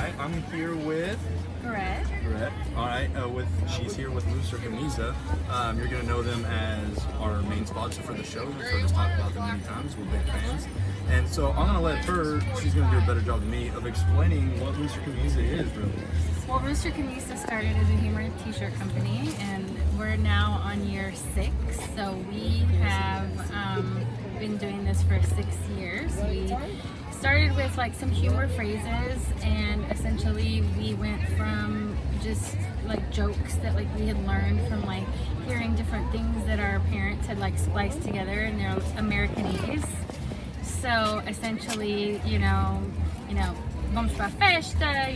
right, I'm here with Goretti. All right, she's here with Rooster Camisa. You're gonna know them as our main sponsor for the show. You've heard us talk about them many times. We're big fans, and so I'm gonna let her. She's gonna do a better job than me of explaining what Rooster Camisa is, really. Well, Rooster Camisa started as a humor t-shirt company, and we're now on year 6. So we have been doing this for 6 years. We started with like some humor phrases, and essentially we went from just like jokes that like we had learned from like hearing different things that our parents had like spliced together in their Americanese. So essentially, you know, vamos pra festa,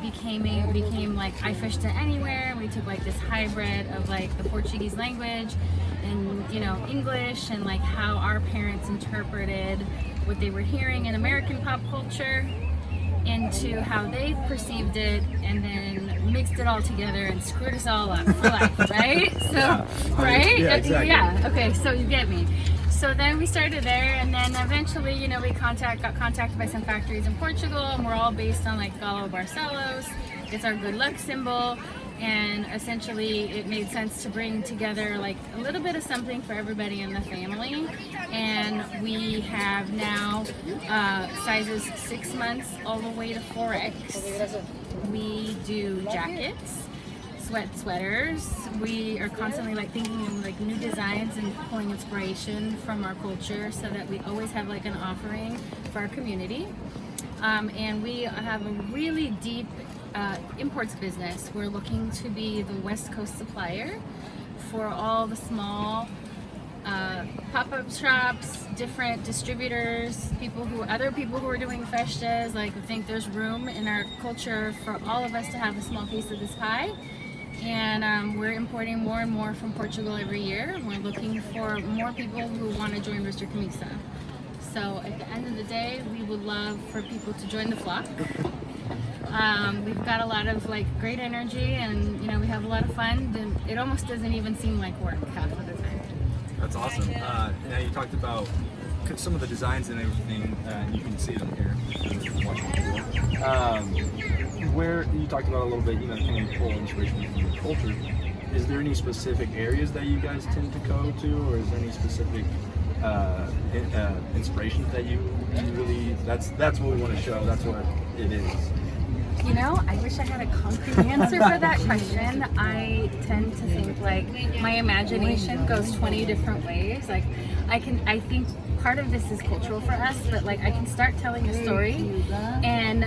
became like I festa anywhere. We took like this hybrid of like the Portuguese language and English, and like how our parents interpreted what they were hearing in American pop culture into how they perceived it, and then mixed it all together and screwed us all up for life, right? So, yeah. right? Yeah, exactly. Yeah, okay, so you get me. So then we started there, and then eventually, we got contacted by some factories in Portugal, and we're all based on like Cala Barcelos. It's our good luck symbol, and essentially it made sense to bring together like a little bit of something for everybody in the family. And we have now sizes 6 months all the way to 4X. We do jackets, sweaters. We are constantly like thinking of like new designs and pulling inspiration from our culture, so that we always have like an offering for our community. And we have a really deep imports business. We're looking to be the West Coast supplier for all the small pop-up shops, different distributors, other people who are doing festas. Like, I think there's room in our culture for all of us to have a small piece of this pie. And we're importing more and more from Portugal every year. We're looking for more people who want to join Rooster Camisa. So at the end of the day, we would love for people to join the flock. We've got a lot of like great energy, and we have a lot of fun, and it almost doesn't even seem like work half of the time. That's awesome. Now you talked about some of the designs and everything, and you can see them here. Where you talked about a little bit, can pull inspiration from your culture. Is there any specific areas that you guys tend to go to, or is there any specific inspirations that you really? That's what we want to show. That's what it is. I wish I had a concrete answer for that question. I tend to think like my imagination goes 20 different ways. Like I think part of this is cultural for us, but like I can start telling a story and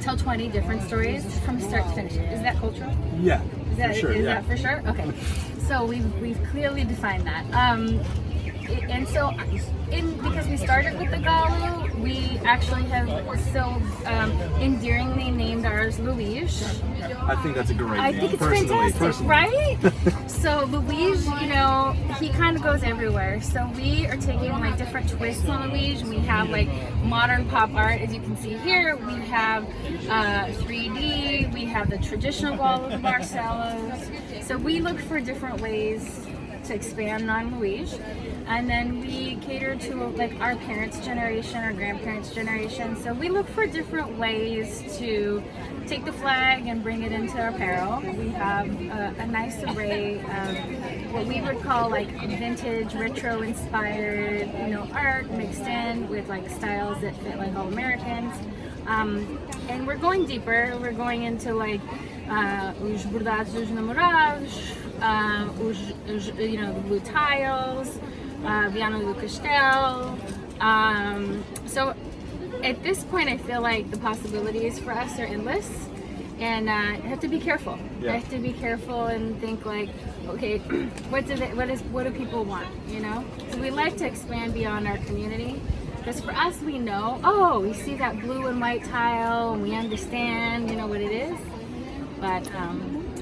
tell 20 different stories from start to finish. Is that cultural? Yeah, Is that for sure. Is that for sure? Okay. So we've clearly defined that. And so, because we started with the Galo, we actually have so endearingly named ours Luis. I think that's a great name. I think it's fantastic, right? So Luis, he kind of goes everywhere. So we are taking like different twists on Luis. We have like modern pop art, as you can see here. We have 3D. We have the traditional Galo de Barcelos. So we look for different ways to expand on Luis, and then we cater to like our parents' generation, our grandparents' generation. So we look for different ways to take the flag and bring it into our apparel. We have a nice array of what we would call like vintage, retro-inspired, art mixed in with like styles that fit like all Americans. And we're going deeper. We're going into like os bordados dos namorados, the blue tiles, Viano do Castelo. So at this point, I feel like the possibilities for us are endless, and I have to be careful. Yeah. I have to be careful and think like, okay, what do people want? So we like to expand beyond our community. Because for us, we know, we see that blue and white tile, and we understand, what it is. But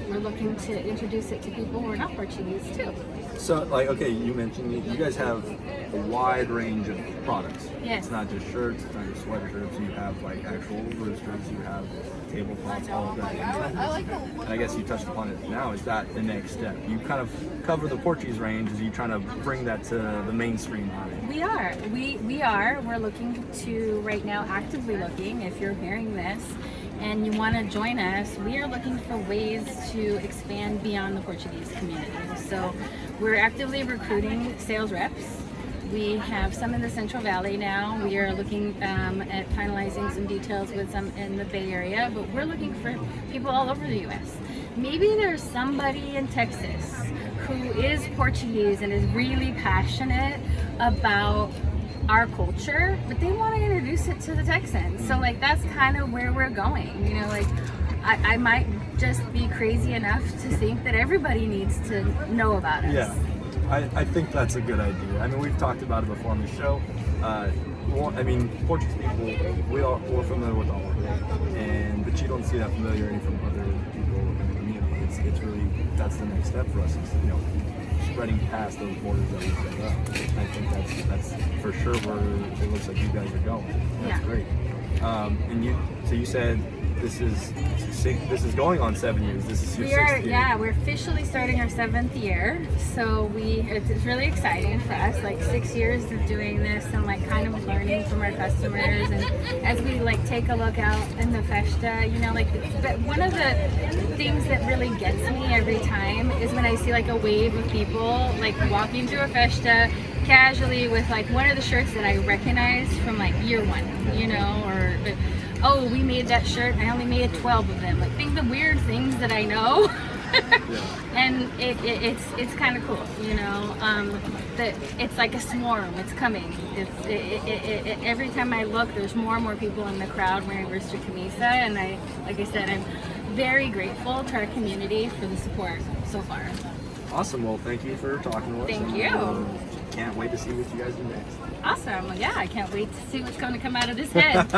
we're looking to introduce it to people who are not Portuguese too. So, like, okay, you mentioned you guys have a wide range of products. Yes. It's not just shirts, it's not just sweatshirts. You have like actual roosters, you have tablecloths, all of that. And I guess you touched upon it now. Is that the next step? You kind of cover the Portuguese range. Is you trying to bring that to the mainstream line? We are. We are. We're looking to right now, actively looking. If you're hearing this and you want to join us, we are looking for ways to expand beyond the Portuguese community. So we're actively recruiting sales reps. We have some in the Central Valley now. We are looking at finalizing some details with some in the Bay Area, but we're looking for people all over the U.S. Maybe there's somebody in Texas who is Portuguese and is really passionate about our culture, but they want to introduce it to the Texans. So like that's kind of where we're going. You know, like I might just be crazy enough to think that everybody needs to know about us. Yeah. I think that's a good idea. I mean, we've talked about it before on the show. I mean, Portuguese people, we're familiar with all of it, but you don't see that familiarity from other people in the community. It's really, that's the next step for us. Is, you know, spreading past those borders that we've set up. I think that's for sure where it looks like you guys are going. That's great. So you said this is going on 7 years. This is your 6th year. Yeah, we're officially starting our 7th year. So it's really exciting for us, like 6 years of doing this and like kind of learning from our customers. And as we like take a look out in the festa, you know, like but one of the things that really gets me every time is when I see like a wave of people like walking through a festa casually with like one of the shirts that I recognized from like year one, you know, or oh, we made that shirt and I only made 12 of them. Like think the weird things that I know. And it's kind of cool, you know, that it's like a swarm, it's coming. Every time I look, there's more and more people in the crowd wearing Rooster Camisa, and like I said, I'm very grateful to our community for the support so far. Awesome. Well, thank you for talking to us. Thank you. Can't wait to see what you guys do next. Awesome. Well, yeah, I can't wait to see what's going to come out of this head.